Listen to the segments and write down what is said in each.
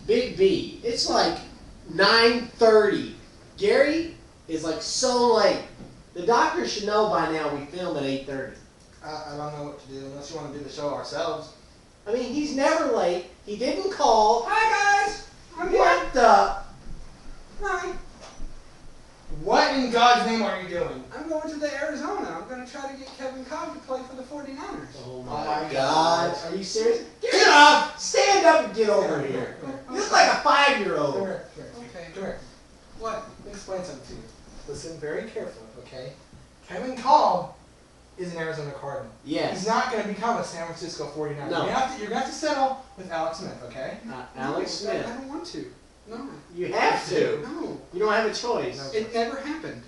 Big B, it's like 9:30. Gary is like so late. The doctor should know by now we film at 8:30. I don't know what to do unless you want to do the show ourselves. I mean, he's never late. He didn't call. Hi guys! I'm What here. the? Hi. What in God's name are you doing? I'm going to the Arizona. I'm going to try to get Kevin Cobb to play for the 49ers. Oh my my God. God. Are you serious? Get up! Stand up and get over here. You look like a 5-year-old. Come here. Okay. Come here. What? Let me explain something to you. Listen very carefully, okay? Kevin Cobb is an Arizona Cardinal. Yes. He's not going to become a San Francisco 49er. No. You're going to have to settle with Alex Smith, okay? Alex No, Smith. I don't want to. No. You have to. No. You don't have a choice. No. It never happened.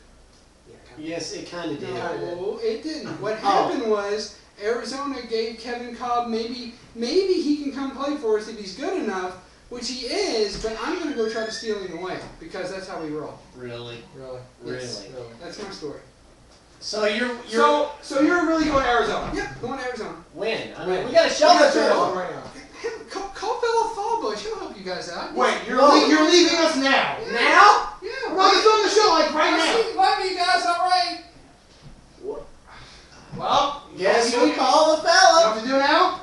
Yeah, kind of. Yes, it kind of did. No, it didn't. What Oh. happened was Arizona gave Kevin Cobb maybe he can come play for us if he's good enough, which he is, but I'm going to go try to steal him away because that's how we roll. Really? Really? Really? That's my story. So you're So you're really going to Arizona? Yep, going to Arizona. when? I mean, we got to show this Arizona to right now. Call Philip Fallbush. He'll help you guys out. Wait, you're Whoa. you're leaving us now? him. Now? Yeah. We're about to film the show like right now. Love you guys, all right. Well, Guess you we know call the what you fella. have to do now?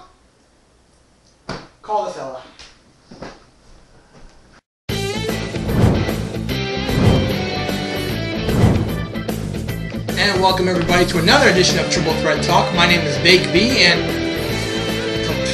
Call the fella. And welcome everybody to another edition of Triple Threat Talk. My name is Bake B, and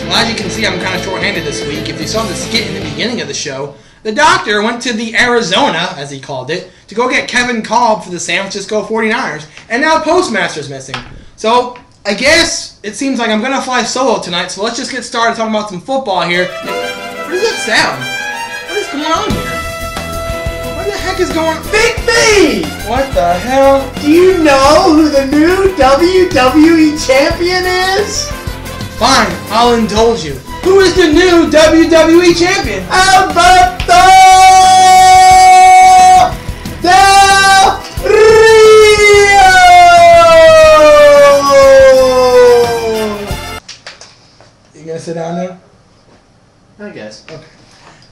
as you can see, I'm kind of short-handed this week. If you saw the skit in the beginning of the show, the doctor went to the Arizona, as he called it, to go get Kevin Cobb for the San Francisco 49ers, and now Postmaster's missing. So, I guess it seems like I'm going to fly solo tonight, so let's just get started talking about some football here. What does that sound? What is going on here? What the heck is going on? Big B! What the hell? Do you know who the new WWE champion is? Fine, I'll indulge you. Who is the new WWE champion? Alberto Del Rio! You gonna sit down now? I guess. Okay.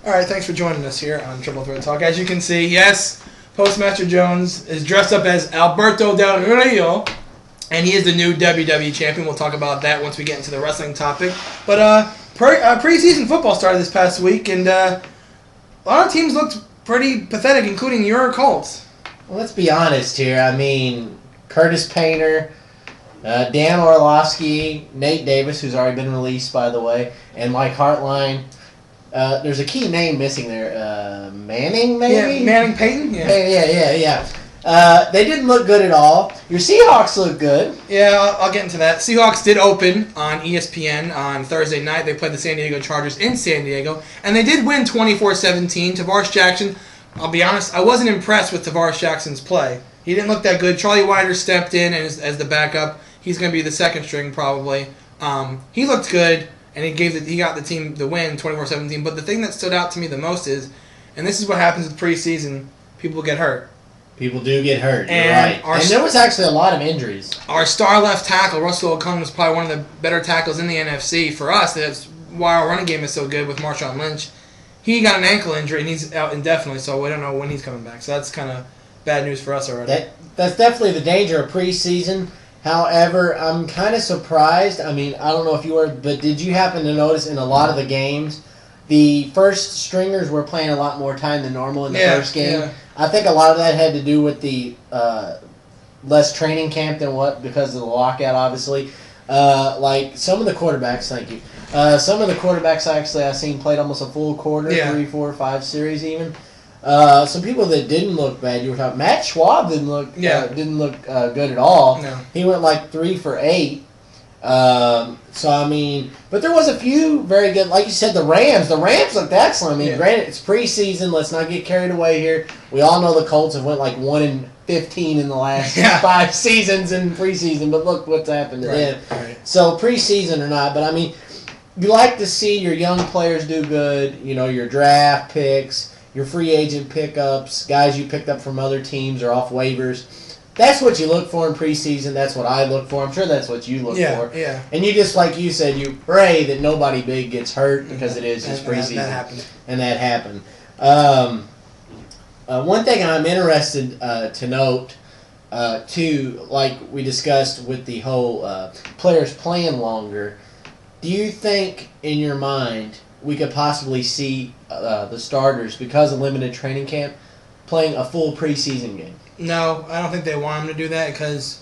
Alright, thanks for joining us here on Triple Threat Talk. As you can see, yes, Postmaster Jones is dressed up as Alberto Del Rio, and he is the new WWE champion. We'll talk about that once we get into the wrestling topic. But preseason football started this past week, and a lot of teams looked pretty pathetic, including your Colts. Well, let's be honest here. I mean, Curtis Painter, Dan Orlovsky, Nate Davis, who's already been released, by the way, and Mike Hartline. There's a key name missing there. Manning, maybe? Yeah, Manning Payton? Yeah. Yeah. They didn't look good at all. Your Seahawks look good. Yeah, I'll get into that. Seahawks did open on ESPN on Thursday night. They played the San Diego Chargers in San Diego, and they did win 24-17. Tavares Jackson, I'll be honest, I wasn't impressed with Tavares Jackson's play. He didn't look that good. Charlie Whiter stepped in as the backup. He's going to be the second string probably. He looked good, and he got the team the win 24-17. But the thing that stood out to me the most is, and this is what happens with preseason, people get hurt. People do get hurt. You're And right. And there was actually a lot of injuries. Our star left tackle, Russell Okung, was probably one of the better tackles in the NFC. For us, that's why our running game is so good with Marshawn Lynch. He got an ankle injury, and he's out indefinitely, so we don't know when he's coming back. So that's kind of bad news for us already. That's definitely the danger of preseason. However, I'm kind of surprised. I mean, I don't know if you were, but did you happen to notice in a lot of the games, the first stringers were playing a lot more time than normal in the first game? Yeah. I think a lot of that had to do with the less training camp than because of the lockout, obviously. Like some of the quarterbacks, thank you. Some of the quarterbacks actually I've seen played almost a full quarter, 3, 4, 5 series even. Some people that didn't look bad. You were talking. Matt Schwab didn't look good at all. No. He went like 3 for 8. So I mean, but there was a few very good. Like you said, the Rams looked excellent. I mean, granted, it's preseason. Let's not get carried away here. We all know the Colts have went like 1-15 in the last 5 seasons in preseason. But look what's happened to them. Right. So preseason or not, but I mean, you like to see your young players do good. You know, your draft picks, your free agent pickups, guys you picked up from other teams or off waivers. that's what you look for in preseason. That's what I look for. I'm sure that's what you look for. Yeah. And you just, like you said, you pray that nobody big gets hurt because it is just preseason. And that happened. One thing I'm interested to note, too, like we discussed with the whole players playing longer, do you think, in your mind, we could possibly see the starters, because of limited training camp, playing a full preseason game? No, I don't think they want them to do that because,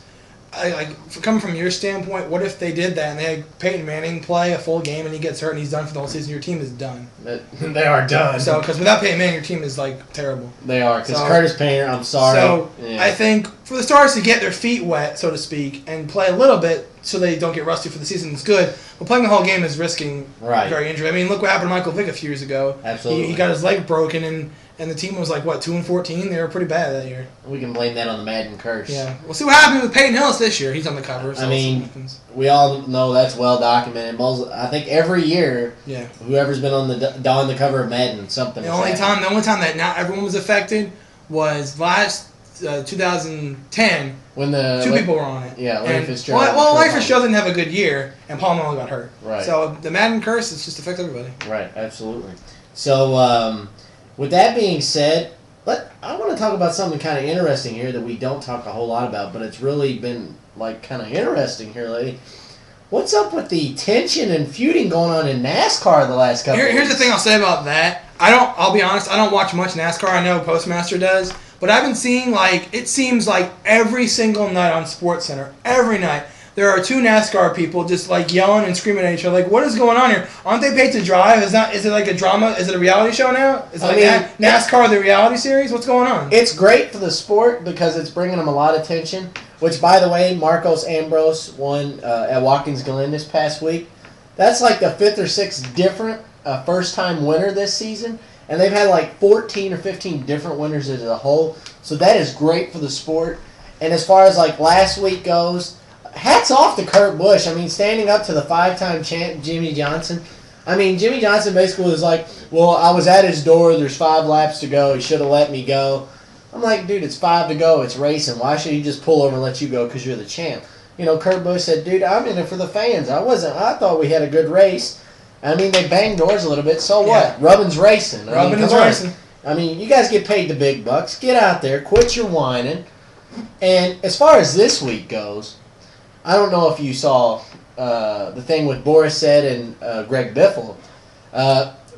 coming from your standpoint, what if they did that and they had Peyton Manning play a full game and he gets hurt and he's done for the whole season? Your team is done. They are done. So, because without Peyton Manning, your team is terrible. They are, because Curtis Painter, I'm sorry. So, I think for the starters to get their feet wet, so to speak, and play a little bit so they don't get rusty for the season is good. But playing the whole game is risking very injury. I mean, look what happened to Michael Vick a few years ago. Absolutely. He got his leg broken and the team was 2-14. They were pretty bad that year. We can blame that on the Madden curse. Yeah. We'll see what happens with Peyton Hillis this year. He's on the cover. So we all know that's well documented. I think every year, whoever's been on the cover of Madden, something. The only time that not everyone was affected was last 2010 when the two people were on it. Yeah, Larry Fitzgerald. Larry Fitzgerald didn't have a good year, and Paul Nolan got hurt. Right. So the Madden curse is just affects everybody. Right. Absolutely. So. With that being said, I want to talk about something kind of interesting here that we don't talk a whole lot about, but it's really been kind of interesting here lately. What's up with the tension and feuding going on in NASCAR the last couple of weeks? Here's the thing I'll say about that. I'll be honest, I don't watch much NASCAR. I know Postmaster does, but I've been seeing it seems like every single night on SportsCenter, every night, there are two NASCAR people just yelling and screaming at each other. What is going on here? Aren't they paid to drive? Is it a drama? Is it a reality show now? Is it NASCAR the reality series? What's going on? It's great for the sport because it's bringing them a lot of attention. Which, by the way, Marcos Ambrose won at Watkins Glen this past week. That's the 5th or 6th different first-time winner this season. And they've had 14 or 15 different winners as a whole. So that is great for the sport. And as far as last week goes, hats off to Kurt Busch. I mean, standing up to the 5-time champ, Jimmy Johnson. I mean, Jimmy Johnson basically was well, I was at his door. There's 5 laps to go. He should have let me go. I'm dude, it's 5 to go. It's racing. Why should he just pull over and let you go because you're the champ? Kurt Busch said, dude, I'm in it for the fans. I thought we had a good race. I mean, they banged doors a little bit. So what? Rubbin's racing. Rubbin's racing. I mean, you guys get paid the big bucks. Get out there. Quit your whining. And as far as this week goes, I don't know if you saw the thing with Boris Said and Greg Biffle.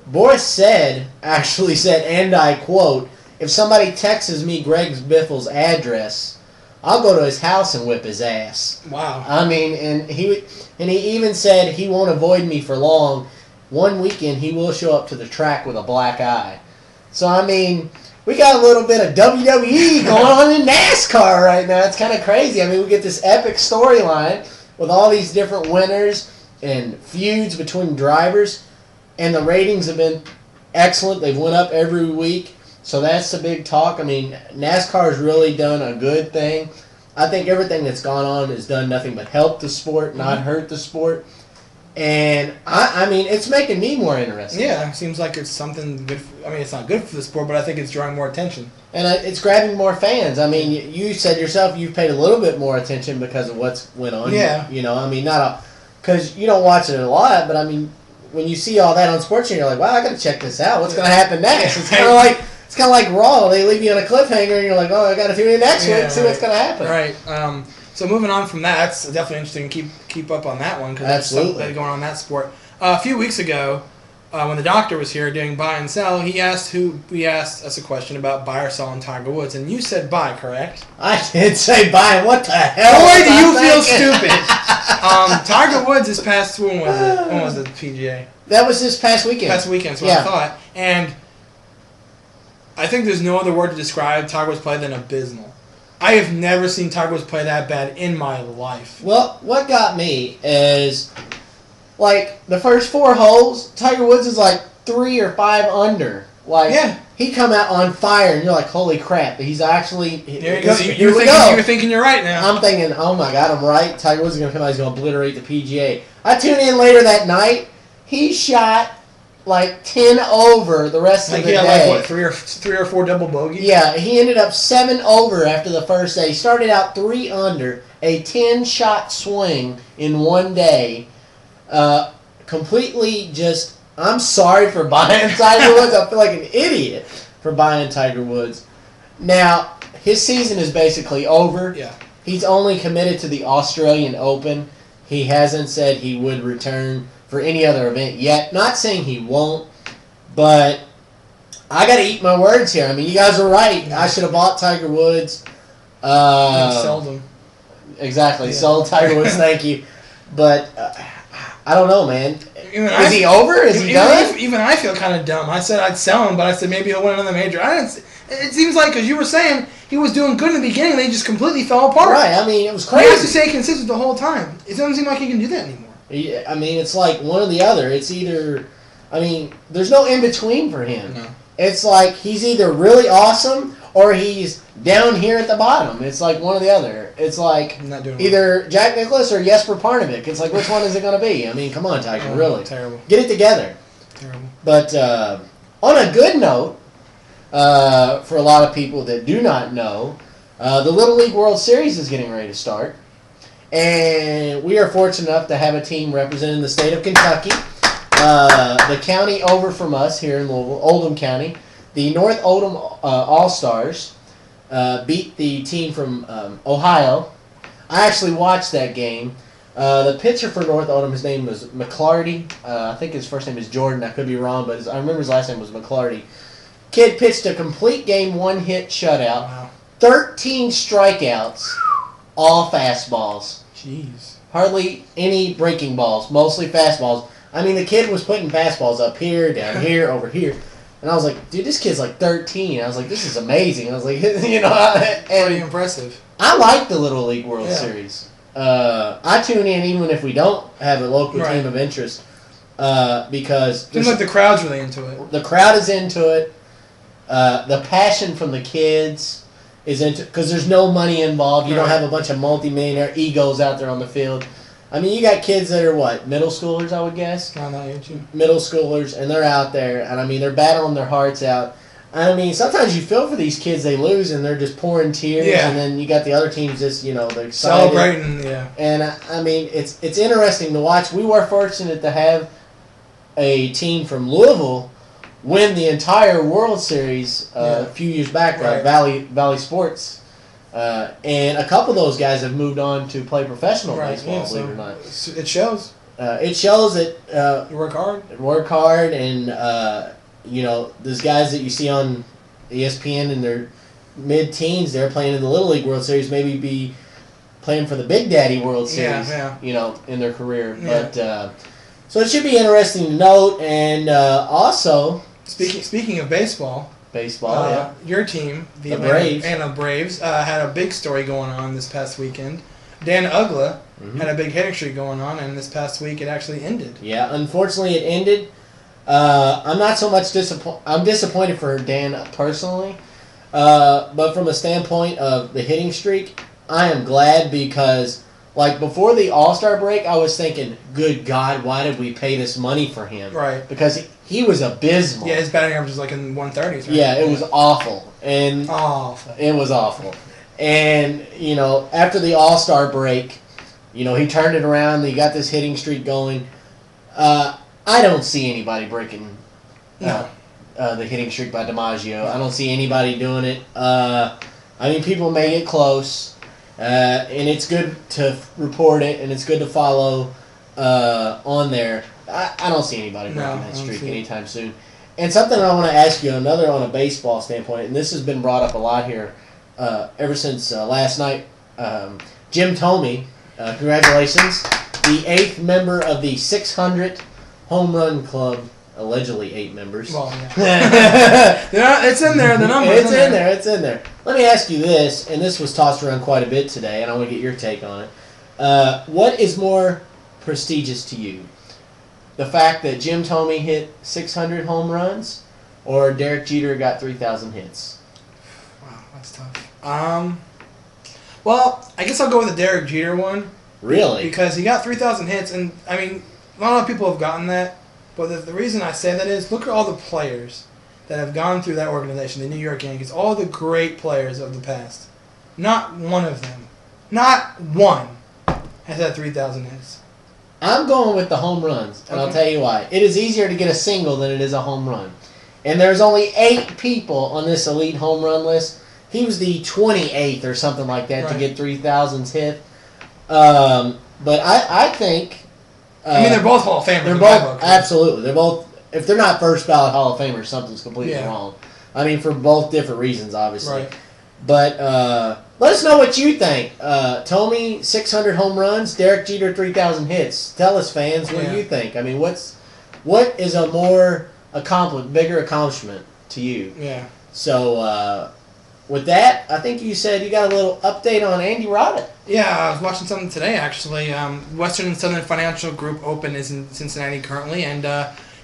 Boris actually said, and I quote, if somebody texts me Greg Biffle's address, I'll go to his house and whip his ass. Wow. I mean, and he even said he won't avoid me for long. One weekend he will show up to the track with a black eye. So, I mean, we got a little bit of WWE going on in NASCAR right now. It's kind of crazy. I mean, we get this epic storyline with all these different winners and feuds between drivers, and the ratings have been excellent. They've went up every week, so that's the big talk. I mean, NASCAR has really done a good thing. I think everything that's gone on has done nothing but help the sport, not hurt the sport. And, I mean, it's making me more interested. Yeah, it seems like it's something good. It's not good for the sport, but I think it's drawing more attention. And it's grabbing more fans. I mean, you said yourself you've paid a little bit more attention because of what's went on. Yeah. I mean, because you don't watch it a lot, but I mean, when you see all that on sports, you're like, wow, I got to check this out. What's going to happen next? It's kind of like Raw. They leave you on a cliffhanger, and you're like, oh, I got to tune in next week, see what's going to happen. Right. So moving on from that, that's definitely interesting. Keep up on that one because there's something going on in that sport. A few weeks ago, when the doctor was here doing buy and sell, he asked us a question about buy or sell on Tiger Woods, and you said buy, correct? I did say buy. What the hell? Boy, do you feel stupid? Tiger Woods this past when was the PGA? That was this past weekend. Past weekend, so I thought, and I think there's no other word to describe Tiger Woods' play than abysmal. I have never seen Tiger Woods play that bad in my life. Well, what got me is, the first 4 holes, Tiger Woods is 3 or 5 under. He come out on fire, and you're like, holy crap, he's actually... There you go. You're thinking you're right now. I'm thinking, oh my God, I'm right. Tiger Woods is going to come out, he's going to obliterate the PGA. I tuned in later that night. He shot like 10 over the rest of Like the he had day. like what, three or four double bogeys? Yeah, he ended up 7 over after the first day. He started out 3 under, a 10-shot swing in one day. Completely just, I'm sorry for buying Tiger Woods. I feel like an idiot for buying Tiger Woods. Now, his season is basically over. Yeah. He's only committed to the Australian Open. He hasn't said he would return for any other event yet. Not saying he won't, but I got to eat my words here. I mean, you guys are right. I should have bought Tiger Woods. Sold him. Exactly. Yeah. Sold Tiger Woods, thank you. But I don't know, man. Is he over? Is he done? Even I feel kind of dumb. I said I'd sell him, but I said maybe he'll win another major. It seems like, because you were saying, he was doing good in the beginning, and they just completely fell apart. Right. I mean, it was He has to crazy. stay consistent the whole time. It doesn't seem like he can do that anymore. Yeah, I mean, it's like one or the other. It's either, I mean, there's no in between for him. No. It's like he's either really awesome or he's down here at the bottom. It's like one or the other. It's like I'm not doing either Jack Nicklaus or Jesper Parnevik. It's like, which one is it going to be? I mean, come on, Tiger, well. really. Terrible. Get it together. Terrible. But on a good note, for a lot of people that do not know, the Little League World Series is getting ready to start. And we are fortunate enough to have a team representing the state of Kentucky. The county over from us here in Louisville, Oldham County, the North Oldham All-Stars beat the team from Ohio. I actually watched that game. The pitcher for North Oldham, his name was McClarty. I think his first name is Jordan. I could be wrong, but I remember his last name was McClarty. Kid pitched a complete game, 1-hit shutout, Wow. 13 strikeouts, all fastballs. Jeez. Hardly any breaking balls, mostly fastballs. I mean, the kid was putting fastballs up here, down here, over here. And I was like, dude, this kid's like 13. I was like, this is amazing. I was like, Pretty and impressive. I like the Little League World Yeah. Series. I tune in even if we don't have a local Right. team of interest because Seems like the crowd's really into it. the crowd is into it. The passion from the kids is into, because there's no money involved. You don't Right. have a bunch of multi-millionaire egos out there on the field. I mean, you got kids that are what, middle schoolers, I would guess. No, not yet, you. Middle schoolers, and they're out there, and I mean, they're battling their hearts out. I mean, sometimes you feel for these kids; they lose, and they're just pouring tears. Yeah. And then you got the other teams just, they're excited. Celebrating, yeah. And I mean, it's interesting to watch. We were fortunate to have a team from Louisville win the entire World Series a few years back, Right. Valley Sports. And a couple of those guys have moved on to play professional baseball, yeah, believe it or not. It shows. It shows that You work hard. work hard, and those guys that you see on ESPN in their mid-teens, they're playing in the Little League World Series, maybe be playing for the Big Daddy World Series, Yeah, in their career. Yeah. But so it should be interesting to note, and also Speaking of baseball, baseball. your team, the Braves. Atlanta Braves, had a big story going on this past weekend. Dan Ugla had a big hitting streak going on, and this past week it actually ended. Yeah, unfortunately it ended. I'm not so much disappointed. I'm disappointed for Dan personally, but from a standpoint of the hitting streak, I am glad because, like, before the All-Star break, I was thinking, good God, why did we pay this money for him? Right. Because he was abysmal. Yeah, his batting average was like in 130s. Right? Yeah, it was awful. And awful. it was awful. And, after the All-Star break, he turned it around. He got this hitting streak going. I don't see anybody breaking No. the hitting streak by DiMaggio. I don't see anybody doing it. I mean, people may get close, and it's good to report it, and it's good to follow on there. I don't see anybody breaking that streak anytime soon. And something I want to ask you, another on a baseball standpoint, and this has been brought up a lot here ever since last night. Jim Thome, congratulations, the 8th member of the 600 home run club. Allegedly 8 members. Well, yeah. It's in there. The number. It's in there. It's in there. Let me ask you this, and this was tossed around quite a bit today, and I want to get your take on it. What is more prestigious to you? The fact that Jim Thome hit 600 home runs, or Derek Jeter got 3,000 hits? Wow, that's tough. Well, I guess I'll go with the Derek Jeter one. Really? Because he got 3,000 hits, and I mean, not a lot of people have gotten that. But the reason I say that is, look at all the players that have gone through that organization, the New York Yankees, all the great players of the past. Not one of them, not one, has had 3,000 hits. I'm going with the home runs, and I'll tell you why. It is easier to get a single than it is a home run. And there's only 8 people on this elite home run list. He was the 28th or something like that to get 3,000s hit. But I think... I mean, they're both Hall of Famers. They're both, absolutely. They're both... If they're not first ballot Hall of Famers, something's completely wrong. I mean, for both different reasons, obviously. Right. But let us know what you think. Tommy, 600 home runs. Derek Jeter, 3,000 hits. Tell us, fans, what do you think? I mean, what is a more bigger accomplishment to you? Yeah. So, with that, I think you said you got a little update on Andy Roddick. Yeah, I was watching something today, actually. Western and Southern Financial Group Open is in Cincinnati currently, and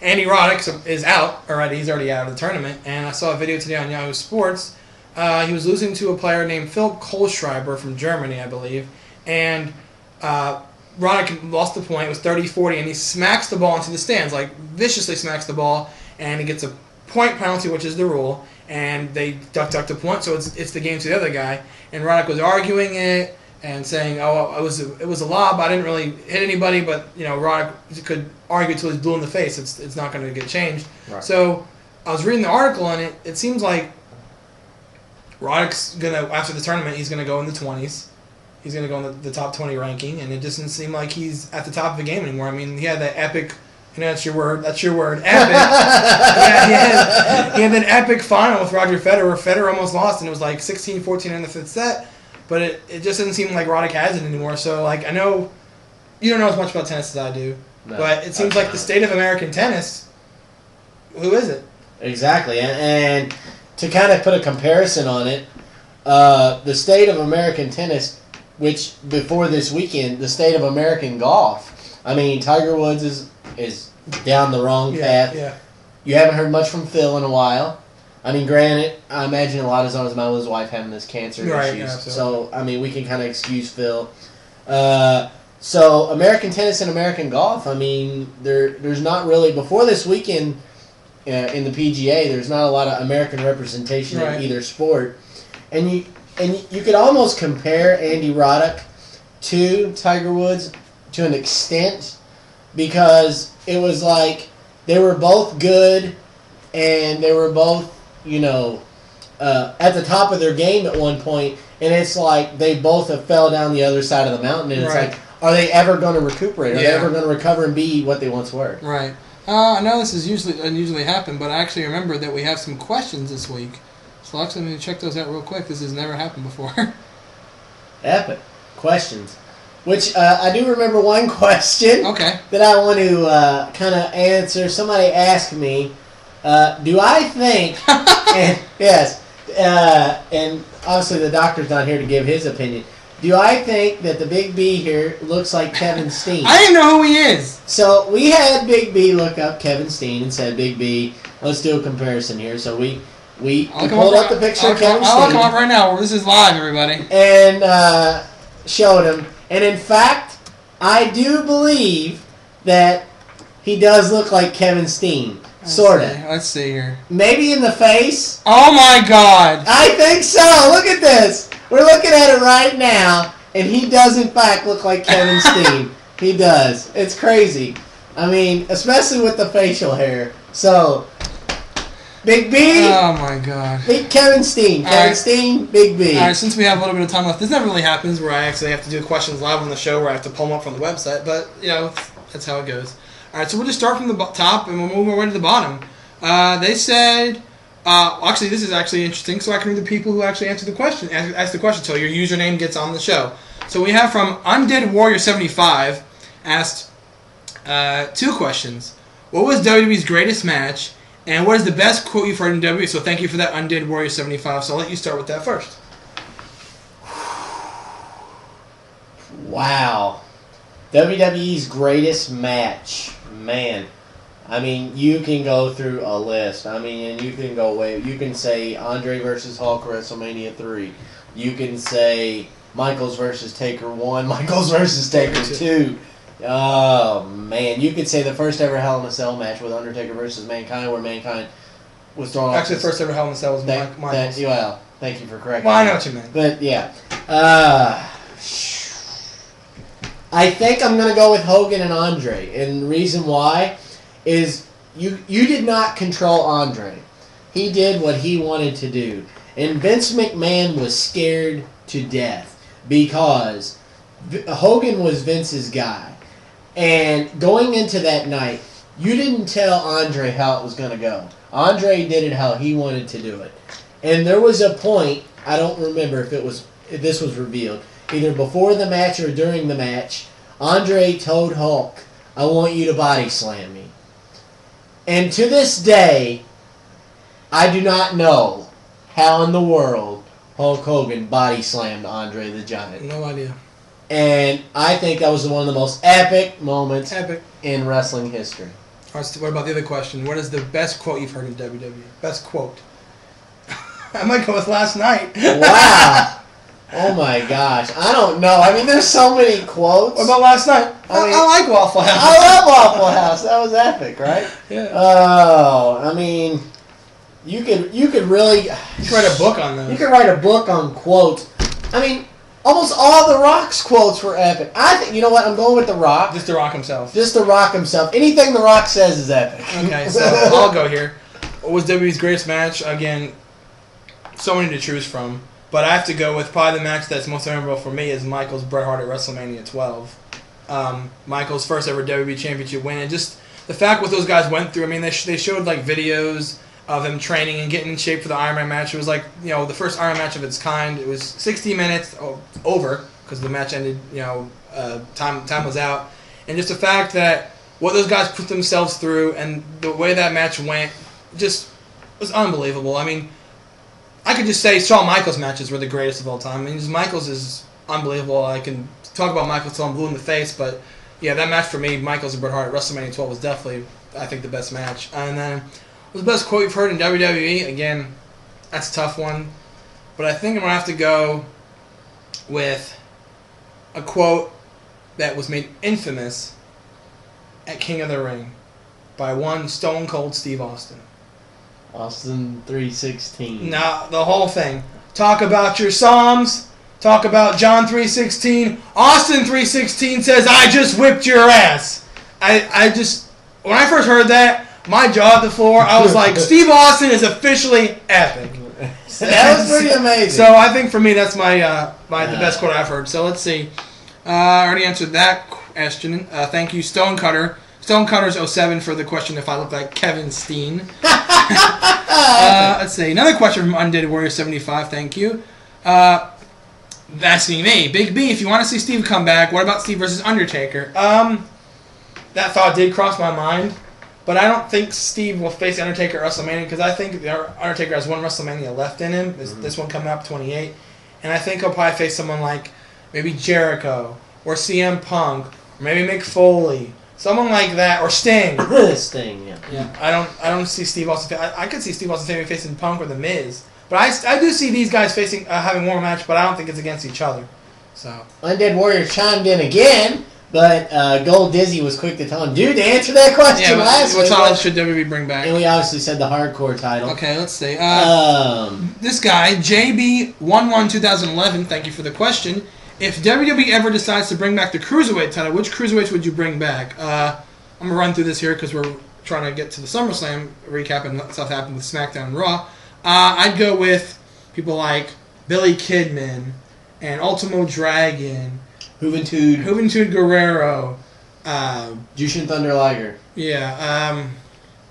Andy Roddick is out already. He's already out of the tournament. And I saw a video today on Yahoo Sports. He was losing to a player named Philip Kohlschreiber from Germany, I believe. And Roddick lost the point. It was 30-40, and he smacks the ball into the stands, like viciously smacks the ball, and he gets a point penalty, which is the rule. And they duck the point, so it's the game to the other guy. And Roddick was arguing it and saying, "Oh, it was a lob. I didn't really hit anybody, but Roddick could argue till he's blue in the face. It's not going to get changed." Right. So I was reading the article, and it seems like Roddick's gonna, after the tournament, he's gonna go in the 20s. He's gonna go in the top 20 ranking, and it doesn't seem like he's at the top of the game anymore. I mean, he had that epic. That's your word. Epic. He had an epic final with Roger Federer where Federer almost lost, and it was like 16-14 in the 5th set. But it just doesn't seem like Roddick has it anymore. So, I know you don't know as much about tennis as I do, but it seems like the state of American tennis, who is it? Exactly. And to kind of put a comparison on it, the state of American tennis, which before this weekend, the state of American golf. I mean, Tiger Woods is down the wrong path. Yeah. You haven't heard much from Phil in a while. I mean, granted, I imagine a lot is on his mind with his wife having this cancer issues. Yeah, so, I mean, we can kind of excuse Phil. So, American tennis and American golf, I mean, there's not really, before this weekend in the PGA, there's not a lot of American representation in either sport. And you could almost compare Andy Roddick to Tiger Woods to an extent, because it was like they were both good and they were both, at the top of their game at one point, and it's like they both have fell down the other side of the mountain, and it's like, are they ever going to recuperate? Are they ever going to recover and be what they once were? Right. I know this is unusually happen, but I actually remember that we have some questions this week. So actually, let me check those out real quick. This has never happened before. Epic. Questions. Which, I do remember one question that I want to kind of answer. Somebody asked me, do I think, and yes, and obviously the doctor's not here to give his opinion, do I think that the Big B here looks like Kevin Steen? I didn't know who he is. So we had Big B look up Kevin Steen and said, Big B, let's do a comparison here. So we pulled up the picture of Kevin Steen. I'll come up right now. This is live, everybody. And showed him. And in fact, I do believe that he does look like Kevin Steen. Sort of. Let's see here. Maybe in the face. Oh my God. I think so. Look at this. We're looking at it right now, and he does in fact look like Kevin Steen. He does. It's crazy. I mean, especially with the facial hair. So, Big B. Oh my God. Big Kevin Steen. Kevin Steen, Big B. Alright, since we have a little bit of time left, this never really happens where I actually have to do questions live on the show where I have to pull them up from the website, but, that's how it goes. Alright, so we'll just start from the top and we'll move our way to the bottom. They said, actually, this is actually interesting, so I can read the people who actually answered the question, asked the question, so your username gets on the show. So we have from Undead Warrior 75 asked 2 questions. What was WWE's greatest match? And what is the best quote you've heard in WWE? So thank you for that, Undead Warrior 75. So I'll let you start with that first. Wow. WWE's greatest match. Man. I mean, you can go through a list. I mean, and you can go away. You can say Andre versus Hulk WrestleMania 3. You can say Michaels versus Taker 1, Michaels versus Taker 2. Oh, man. You could say the first ever Hell in a Cell match with Undertaker versus Mankind, where Mankind was thrown off. Actually, the first ever Hell in a Cell was Michaels. Well, thank you for correcting Well, I know me. what you meant. But, yeah. I think I'm going to go with Hogan and Andre. And the reason why is you did not control Andre. He did what he wanted to do. And Vince McMahon was scared to death because Hogan was Vince's guy. And going into that night, you didn't tell Andre how it was going to go. Andre did it how he wanted to do it. And there was a point, I don't remember if this was revealed, either before the match or during the match, Andre told Hulk, I want you to body slam me. And to this day, I do not know how in the world Hulk Hogan body slammed Andre the Giant. No idea. And I think that was one of the most epic moments in wrestling history. All right, what about the other question? What is the best quote you've heard in WWE? Best quote. I might go with last night. Wow. Oh my gosh. I don't know. I mean, there's so many quotes. What about last night? I like Waffle House. I love Waffle House. That was epic, right? Yeah. Oh, I mean, you could really... You could write a book on those. You could write a book on quotes. I mean, almost all The Rock's quotes were epic. I think, you know what? I'm going with The Rock. Just The Rock himself. Just The Rock himself. Anything The Rock says is epic. Okay, so I'll go here. What was WWE's greatest match? Again, so many to choose from. But I have to go with probably the match that's most memorable for me is Michaels Bret Hart at WrestleMania 12. Michaels' first ever WWE Championship win. And just the fact what those guys went through. I mean, they showed like videos of them training and getting in shape for the Iron Man match. It was like, you know, the first Iron Man match of its kind. It was 60 minutes over because the match ended, you know, time was out. And just the fact that what those guys put themselves through and the way that match went just was unbelievable. I mean, I could just say Shawn Michaels matches were the greatest of all time. I mean, just Michaels is unbelievable. I can talk about Michaels till I'm blue in the face, but yeah, that match for me, Michaels and Bret Hart at WrestleMania 12 was definitely, I think, the best match. And then, what's the best quote you've heard in WWE? Again, that's a tough one, but I think I'm gonna have to go with a quote that was made infamous at King of the Ring by one Stone Cold Steve Austin. Austin 3:16. Now, the whole thing. Talk about your Psalms. Talk about John 3:16. Austin 3:16 says, I just whipped your ass. I just, when I first heard that, my jaw hit the floor. I was like, Steve Austin is officially epic. That was pretty amazing. So I think for me, that's the best quote I've heard. So let's see. I already answered that question. Thank you, Stonecutter. Stonecutters 07 for the question if I look like Kevin Steen. Let's see. Another question from Undead Warrior 75. Thank you. Asking me, Big B, if you want to see Steve come back, what about Steve versus Undertaker? That thought did cross my mind, but I don't think Steve will face Undertaker at WrestleMania because I think Undertaker has one WrestleMania left in him. This one coming up, 28, and I think he'll probably face someone like maybe Jericho or CM Punk or maybe Mick Foley. Someone like that, or Sting. Sting, yeah. Yeah, I don't see Steve Austin. I could see Steve Austin facing Punk or The Miz, but I do see these guys facing having one match, but I don't think it's against each other. So Undead Warrior chimed in again, but Gold Dizzy was quick to tell him, dude, to answer that question last week. What title should WWE bring back? And we obviously said the hardcore title. Okay, let's see. This guy JB112011. Thank you for the question. If WWE ever decides to bring back the Cruiserweight title, which Cruiserweights would you bring back? I'm going to run through this here because we're trying to get to the SummerSlam recap and stuff happened with SmackDown and Raw. I'd go with people like Billy Kidman and Ultimo Dragon, Juventud Guerrero, Jushin Thunder Liger. Yeah,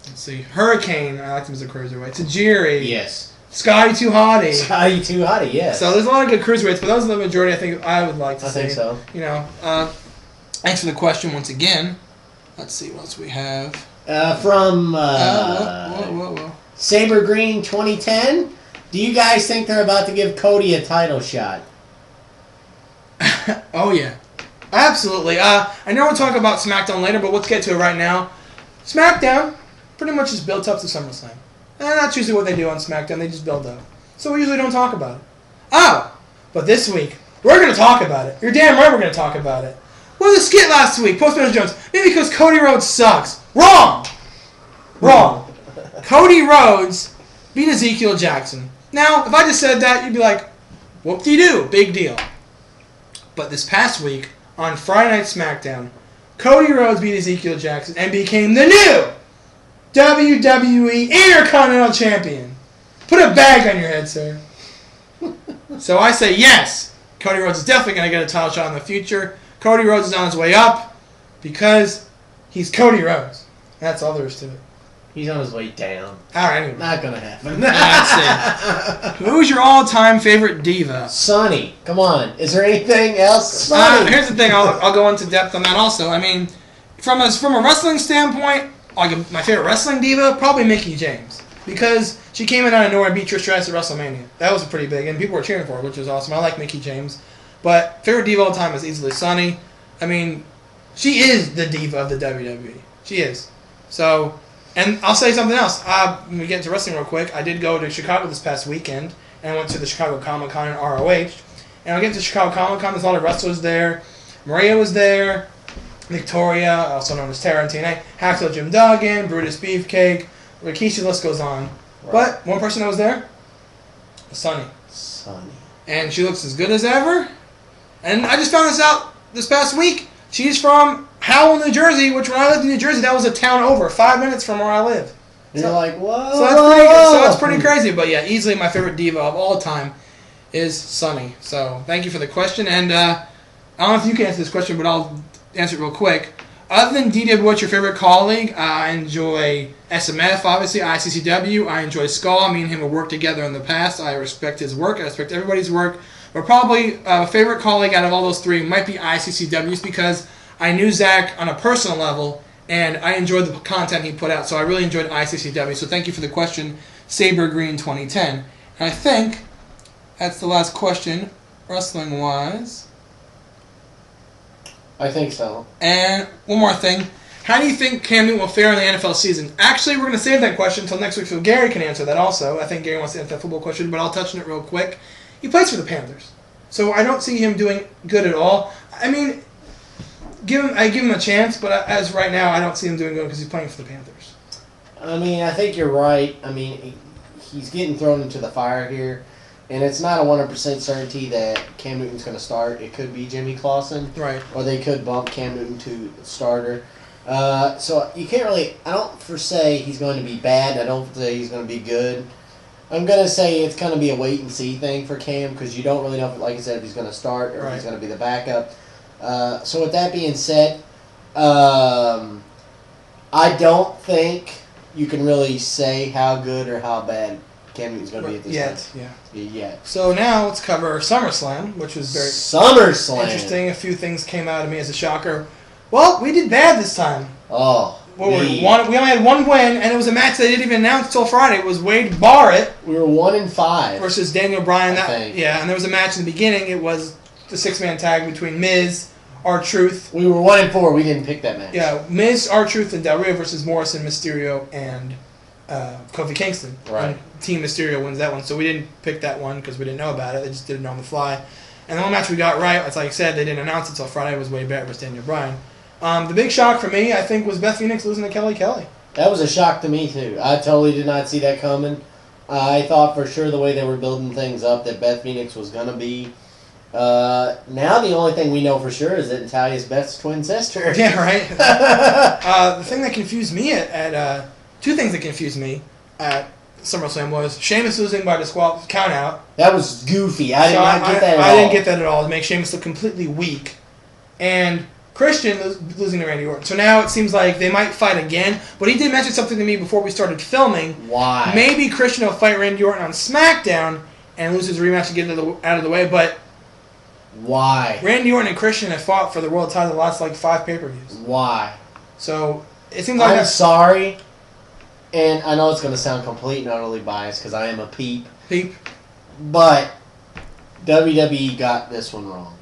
let's see. Hurricane, I like him as a Cruiserweight. Tajiri. Yes. Scotty Too Hottie. Scotty Too Hottie, yes. So there's a lot of good cruiserweights, but those are the majority I think I would like to see. I think so. You know, thanks for the question once again. Let's see what else we have. From whoa. Saber Green 2010, do you guys think they're about to give Cody a title shot? Oh, yeah. Absolutely. I know we'll talk about SmackDown later, but let's get to it right now. SmackDown pretty much is built up to SummerSlam. And that's usually what they do on SmackDown. They just build up. So we usually don't talk about it. Oh! But this week, we're going to talk about it. You're damn right we're going to talk about it. What was the skit last week? Postmaster Jones. Maybe because Cody Rhodes sucks. Wrong. Cody Rhodes beat Ezekiel Jackson. Now, if I just said that, you'd be like, whoop-de-doo, big deal. But this past week, on Friday Night SmackDown, Cody Rhodes beat Ezekiel Jackson and became the new WWE Intercontinental Champion. Put a bag on your head, sir. So I say yes. Cody Rhodes is definitely going to get a title shot in the future. Cody Rhodes is on his way up because he's Cody Rhodes. That's all there is to it. He's on his way down. All right, anyway. Not gonna happen. That's it. Who's your all-time favorite diva? Sonny. Come on. Is there anything else? Sonny. Here's the thing. I'll go into depth on that also. I mean, from a wrestling standpoint, like my favorite wrestling diva, probably Mickie James. Because she came in out of nowhere and beat Trish Stratus at WrestleMania. That was pretty big, and people were cheering for her, which was awesome. I like Mickie James. But favorite diva all the time is easily Sonny. I mean, she is the diva of the WWE. She is. So, and I'll say something else. When we get into wrestling real quick, I did go to Chicago this past weekend, and I went to the Chicago Comic-Con in ROH. And I get to Chicago Comic-Con, there's a lot of wrestlers there. Maria was there. Victoria, also known as Tara and TNA. Hacksaw Jim Duggan, Brutus Beefcake. Rikishi, the list goes on. Right. But one person that was there was Sonny. And she looks as good as ever. And I just found this out this past week. She's from Howell, New Jersey, which when I lived in New Jersey, that was a town over, 5 minutes from where I live. And you're like, whoa. So that's pretty crazy. But yeah, easily my favorite diva of all time is Sonny. So thank you for the question. And I don't know if you can answer this question, but I'll answer it real quick. Other than DW, what's your favorite colleague? I enjoy SMF, obviously, ICCW. I enjoy Skull. Me and him have worked together in the past. I respect his work. I respect everybody's work. But probably favorite colleague out of all those three might be ICCW's because I knew Zach on a personal level, and I enjoyed the content he put out. So I really enjoyed ICCW. So thank you for the question, Saber Green 2010. And I think that's the last question, wrestling-wise. I think so. And one more thing. How do you think Cam Newton will fare in the NFL season? Actually, we're going to save that question until next week so Gary can answer that also. I think Gary wants to answer that football question, but I'll touch on it real quick. He plays for the Panthers. So I don't see him doing good at all. I mean, I give him a chance, but as right now, I don't see him doing good because he's playing for the Panthers. I mean, I think you're right. I mean, he's getting thrown into the fire here. And it's not a 100% certainty that Cam Newton's going to start. It could be Jimmy Clausen. Right. Or they could bump Cam Newton to starter. So you can't really... I don't say he's going to be bad. I don't say he's going to be good. I'm going to say it's going to be a wait-and-see thing for Cam because you don't really know, like I said, if he's going to start or if he's going to be the backup. So with that being said, I don't think you can really say how good or how bad Cam Newton's going to be at this time. Yeah. So now let's cover SummerSlam, which was very interesting. A few things came out of me as a shocker. Well, we did bad this time. Oh. We only had one win, and it was a match they didn't even announce till Friday. It was Wade Barrett. We were 1-5 versus Daniel Bryan. I think. Yeah, and there was a match in the beginning. It was the 6-man tag between Miz, R-Truth. We were 1-4. We didn't pick that match. Yeah, Miz, R-Truth, and Del Rio versus Morrison, Mysterio, and Kofi Kingston. Right. And Team Mysterio wins that one, so we didn't pick that one because we didn't know about it. They just did it on the fly. And the one match we got right, it's like I said, they didn't announce it until Friday. It was Wade Barrett versus Daniel Bryan. The big shock for me, I think, was Beth Phoenix losing to Kelly Kelly. That was a shock to me, too. I totally did not see that coming. I thought for sure the way they were building things up that Beth Phoenix was going to be. Now the only thing we know for sure is that Natalia's Beth's twin sister. Yeah, right. The thing that confused me two things that confused me at SummerSlam was Sheamus losing by count out. That was goofy. I did not get that at all. I didn't get that at all. To make Sheamus look completely weak. And Christian losing to Randy Orton. So now it seems like they might fight again. But he did mention something to me before we started filming. Why? Maybe Christian will fight Randy Orton on SmackDown and lose his rematch to get it out of the way. But why? Randy Orton and Christian have fought for the world title the last 5 pay-per-views. Why? So it seems like I'm sorry, and I know it's going to sound complete and utterly biased because I am a peep. But WWE got this one wrong,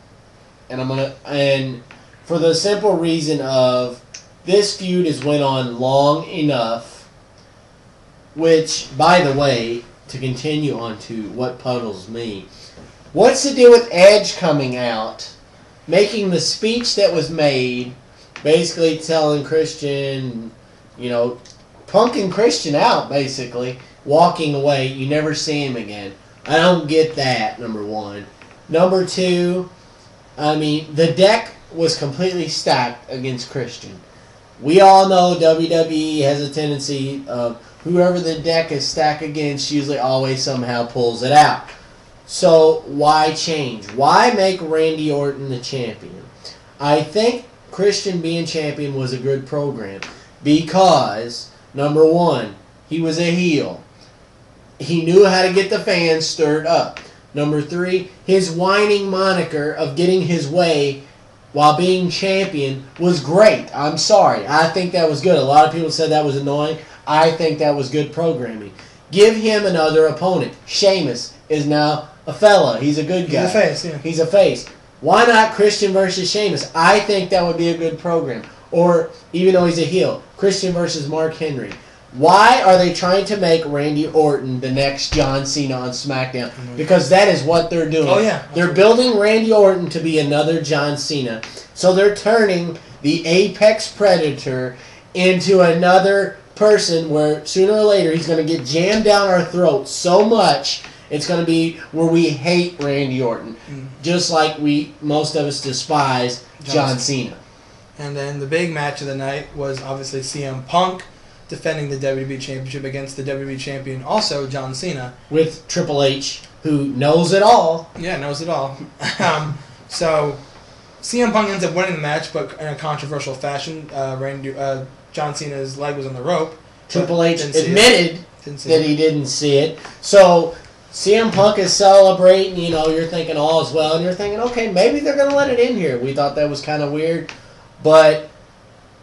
and for the simple reason of this feud has went on long enough. Which, by the way, to continue on to what puzzles me, what's the deal with Edge coming out making the speech that was made, basically telling Christian, punking Christian out, basically, walking away. You never see him again. I don't get that, number one. Number two, the deck was completely stacked against Christian. We all know WWE has a tendency of whoever the deck is stacked against usually always somehow pulls it out. So why change? Why make Randy Orton the champion? I think Christian being champion was a good program because, number one, he was a heel. He knew how to get the fans stirred up. Number three, his whining moniker of getting his way while being champion was great. I'm sorry. I think that was good. A lot of people said that was annoying. I think that was good programming. Give him another opponent. Sheamus is now a fella. He's a good guy. He's a face, yeah. He's a face. Why not Christian versus Sheamus? I think that would be a good program. Or, even though he's a heel, Christian versus Mark Henry. Why are they trying to make Randy Orton the next John Cena on SmackDown? Because that is what they're doing. Oh, yeah. They're building Randy Orton to be another John Cena. So they're turning the Apex Predator into another person where sooner or later he's going to get jammed down our throats so much it's going to be where we hate Randy Orton. Just like most of us despise John Cena. And then the big match of the night was obviously CM Punk defending the WWE Championship against the WWE Champion, also John Cena. With Triple H, who knows it all. Yeah, knows it all. So CM Punk ends up winning the match, but in a controversial fashion. John Cena's leg was on the rope. Triple H admitted that he he didn't see it. So CM Punk is celebrating, you're thinking all is well, and you're thinking, okay, maybe they're going to let it in here. We thought that was kind of weird. But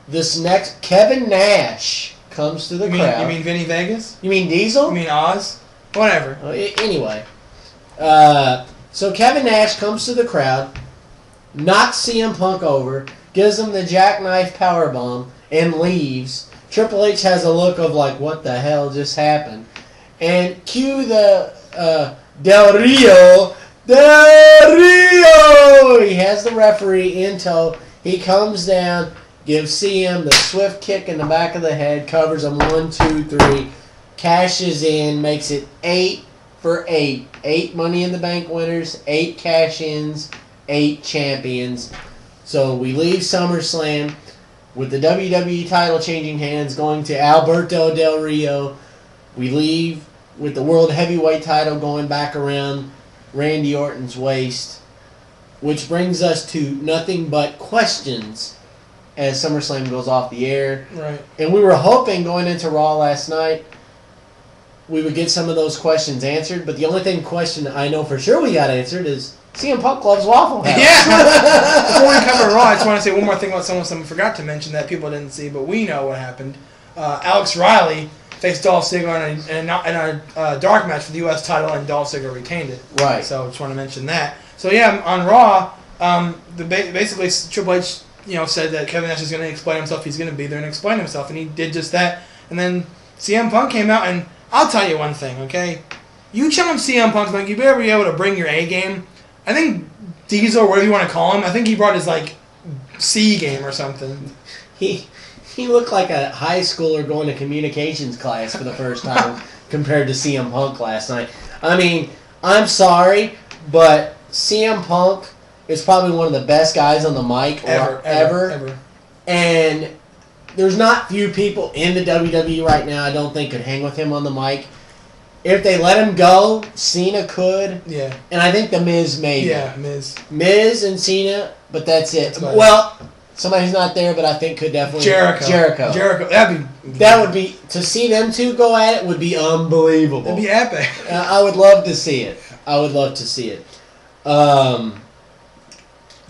this next, Kevin Nash comes to the crowd. You mean Vinny Vegas? You mean Diesel? You mean Oz? Whatever. Anyway. So Kevin Nash comes to the crowd, knocks CM Punk over, gives him the jackknife powerbomb, and leaves. Triple H has a look of like, what the hell just happened? And cue the Del Rio. He has the referee in tow. He comes down, gives CM the swift kick in the back of the head, covers him 1, 2, 3, cashes in, makes it 8 for 8. 8 Money in the Bank winners, 8 cash-ins, 8 champions. So we leave SummerSlam with the WWE title changing hands, going to Alberto Del Rio. We leave with the World Heavyweight title going back around Randy Orton's waist, which brings us to nothing but questions as SummerSlam goes off the air. Right. And we were hoping going into Raw last night we would get some of those questions answered, but the only question I know for sure we got answered is CM Punk loves Waffle House. Yeah. Before we cover Raw, I just want to say one more thing about someone forgot to mention that people didn't see, but we know what happened. Alex Riley faced Dolph Ziggler in a dark match for the U.S. title, and Dolph Ziggler retained it. Right. So I just want to mention that. So yeah, on Raw, basically Triple H said that Kevin Nash is going to explain himself. He's going to be there and explain himself, and he did just that. And then CM Punk came out, and I'll tell you one thing, okay? You challenge CM Punk, like you better be able to bring your A game. I think Diesel, or whatever you want to call him, I think he brought his C game or something. He looked like a high schooler going to communications class for the first time compared to CM Punk last night. I mean, I'm sorry, but CM Punk is probably one of the best guys on the mic ever. And there's not few people in the WWE right now I don't think could hang with him on the mic. If they let him go, Cena could. Yeah. And I think The Miz maybe. Yeah, Miz. Miz and Cena, but that's it. Somebody's not there, but I think could definitely... Jericho. That would be... To see them two go at it would be unbelievable. It'd be epic. I would love to see it.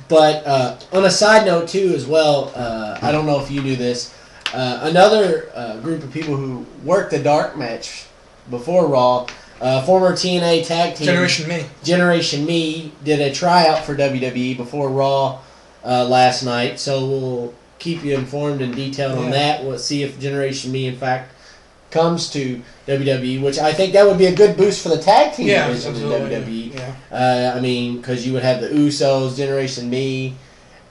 But on a side note, too, as well, I don't know if you knew this, another group of people who worked the dark match before Raw, former TNA tag team Generation Me did a tryout for WWE before Raw last night, so we'll keep you informed and detailed on that. We'll see if Generation Me in fact comes to WWE, which I think that would be a good boost for the tag team division in WWE. Yeah. I mean, because you would have the Usos, Generation Me,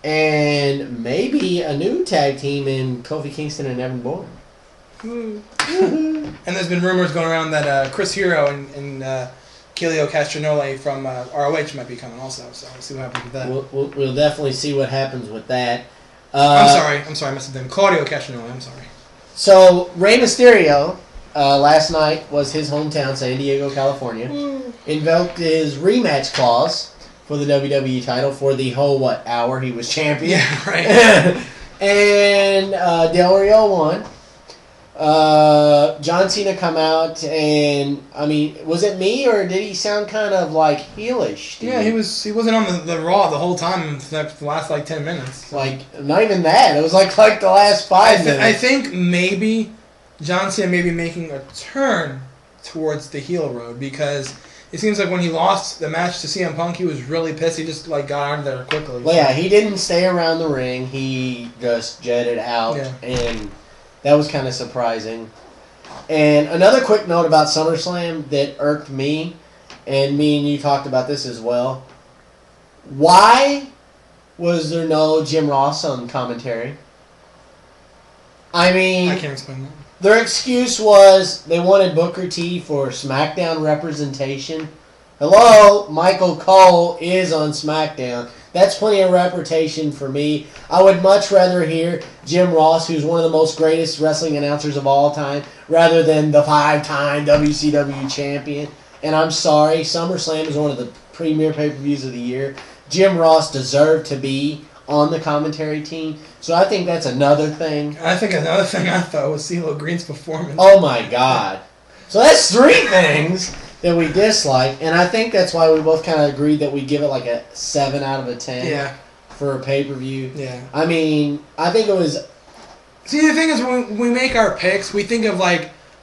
and maybe a new tag team in Kofi Kingston and Evan Bourne. And there's been rumors going around that Chris Hero and Kelio Castronole from ROH might be coming also, so we'll see what happens with that. We'll definitely see what happens with that. I'm sorry, I messed up them. Claudio Castronole, I'm sorry. So, Rey Mysterio, last night was his hometown, San Diego, California, invoked his rematch clause for the WWE title for the whole, hour he was champion. Yeah, right. And Del Rio won. John Cena come out and, I mean, was it me or did he sound kind of like heelish? Yeah, he wasn't on the Raw the whole time for the last 10 minutes. So. Not even that. It was like the last 5 minutes. I think maybe John Cena may be making a turn towards the heel road because it seems like when he lost the match to CM Punk, he was really pissed. He just got out of there quickly. Well, yeah, he didn't stay around the ring. He just jetted out and that was kind of surprising. And another quick note about SummerSlam that irked me, and me and you talked about this as well. Why was there no Jim Ross on commentary? I mean, I can't explain that. Their excuse was they wanted Booker T for SmackDown representation. Hello, Michael Cole is on SmackDown. That's plenty of reputation for me. I would much rather hear Jim Ross, who's one of the most greatest wrestling announcers of all time, rather than the 5-time WCW champion. And I'm sorry, SummerSlam is one of the premier pay-per-views of the year. Jim Ross deserved to be on the commentary team. So I think that's another thing. I think another thing I thought was CeeLo Green's performance. Oh my God. So that's 3 things that we dislike, and I think that's why we both kind of agreed that we give it like a 7 out of a 10 for a pay-per-view. Yeah. I mean, I think it was... See, the thing is, when we make our picks, we think of,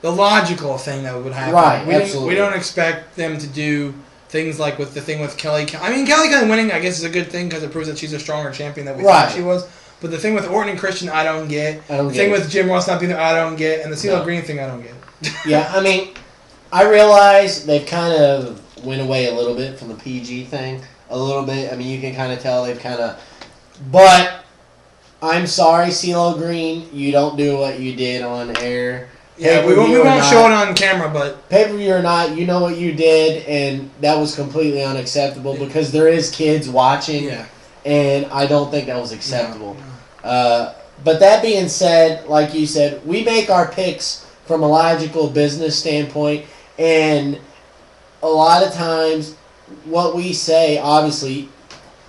the logical thing that would happen. Right, absolutely. We don't expect them to do things like with the thing with Kelly. I mean, Kelly winning, I guess, is a good thing because it proves that she's a stronger champion than we thought she was. But the thing with Orton and Christian, I don't get. The thing with Jim Ross not being there, I don't get. And the CeeLo Green thing, I don't get. Yeah, I mean... I realize they've kind of went away a little bit from the PG thing. A little bit. I mean, you can kind of tell they've kind of... But, I'm sorry, CeeLo Green, you don't do what you did on air. Yeah, we won't show it on camera, but... Pay-per-view or not, you know what you did, and that was completely unacceptable because there is kids watching, and I don't think that was acceptable. No. But that being said, like you said, we make our picks from a logical business standpoint. And a lot of times, what we say, obviously,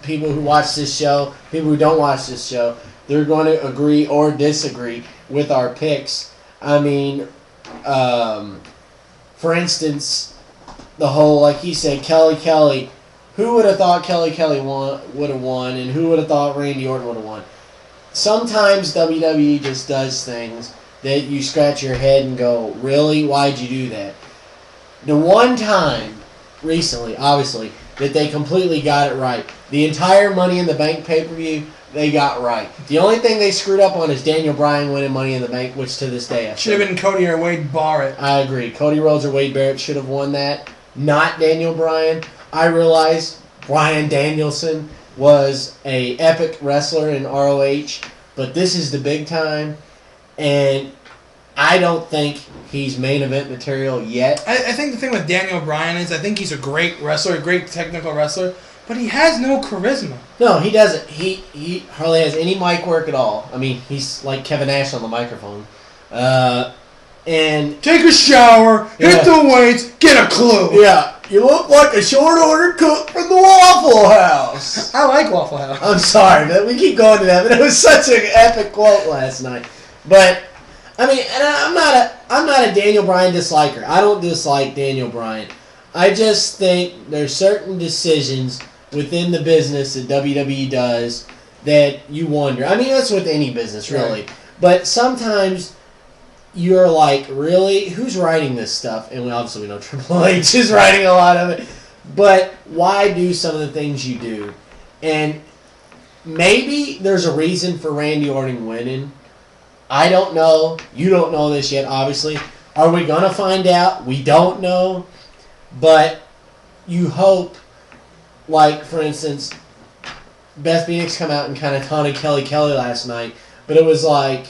people who watch this show, people who don't watch this show, they're going to agree or disagree with our picks. I mean, for instance, the whole, like you said, Kelly, who would have thought Kelly would have won, and who would have thought Randy Orton would have won? Sometimes WWE just does things that you scratch your head and go, really? Why'd you do that? The one time, recently, obviously, that they completely got it right. The entire Money in the Bank pay-per-view, they got right. The only thing they screwed up on is Daniel Bryan winning Money in the Bank, which to this day... Should have been Cody or Wade Barrett. I agree. Cody Rhodes or Wade Barrett should have won that. Not Daniel Bryan. I realize Bryan Danielson was a epic wrestler in ROH, but this is the big time. And I don't think he's main event material yet. I think the thing with Daniel Bryan is I think he's a great wrestler, a great technical wrestler, but he has no charisma. No, he doesn't. He hardly has any mic work at all. I mean, he's like Kevin Nash on the microphone. And take a shower, hit the weights, get a clue. Yeah, you look like a short order cook from the Waffle House. I like Waffle House. I'm sorry, man. We keep going to that, but it was such an epic quote last night. But I mean, and I'm not a Daniel Bryan disliker. I don't dislike Daniel Bryan. I just think there's certain decisions within the business that WWE does that you wonder. I mean, that's with any business, really. Right. But sometimes you're like, really? Who's writing this stuff? And obviously we know Triple H is writing a lot of it. But why do some of the things you do? And maybe there's a reason for Randy Orton winning. I don't know. You don't know this yet, obviously. Are we going to find out? We don't know. But you hope, like, for instance, Beth Phoenix come out and kind of taunted Kelly last night. But it was like,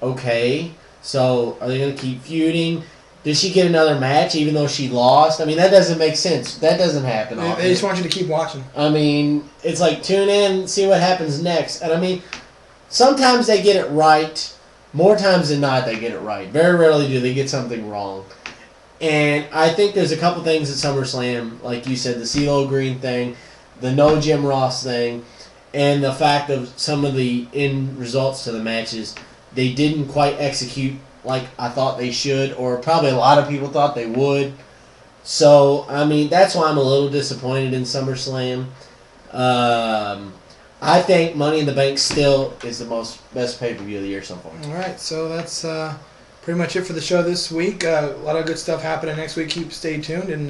okay, so are they going to keep feuding? Did she get another match even though she lost? I mean, that doesn't make sense. That doesn't happen often. They just want you to keep watching. I mean, it's like tune in, see what happens next. And I mean, sometimes they get it right. More times than not, they get it right. Very rarely do they get something wrong. And I think there's a couple things at SummerSlam, like you said, the CeeLo Green thing, the no Jim Ross thing, and the fact of some of the end results to the matches, they didn't quite execute like I thought they should, or probably a lot of people thought they would. So, I mean, that's why I'm a little disappointed in SummerSlam. I think Money in the Bank still is the best pay-per-view of the year so far. All right, so that's pretty much it for the show this week. A lot of good stuff happening next week. Stay tuned. And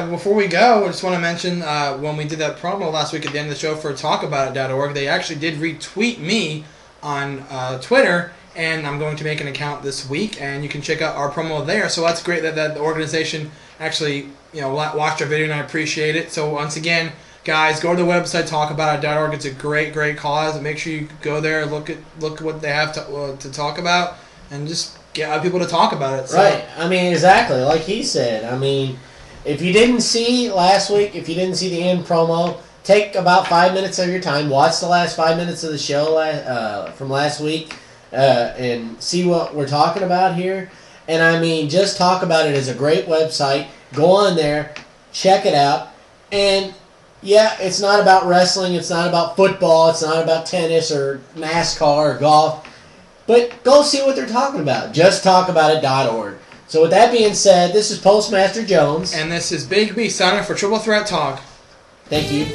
before we go, I just want to mention when we did that promo last week at the end of the show for talkaboutit.org, they actually did retweet me on Twitter. And I'm going to make an account this week, and you can check out our promo there. So that's great that the organization actually, watched our video, and I appreciate it. So once again, guys, go to the website talkaboutit.org. It's a great cause. Make sure you go there, look at what they have to talk about, and just get other people to talk about it. So. Right. I mean, exactly like he said. I mean, if you didn't see last week, if you didn't see the end promo, take about 5 minutes of your time, watch the last 5 minutes of the show from last week. And see what we're talking about here. And I mean, Just Talk About It is a great website. Go on there, check it out. And yeah, it's not about wrestling, it's not about football, it's not about tennis or NASCAR or golf. But go see what they're talking about. JustTalkAboutIt.org. So with that being said, this is Postmaster Jones. And this is Big B signing for Triple Threat Talk. Thank you,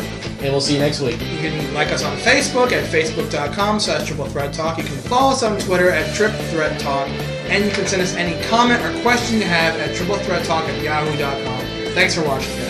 and we'll see you next week. You can like us on Facebook at facebook.com/triplethreattalk. You can follow us on Twitter at triplethreattalk. And you can send us any comment or question you have at triplethreattalk@yahoo.com. Thanks for watching.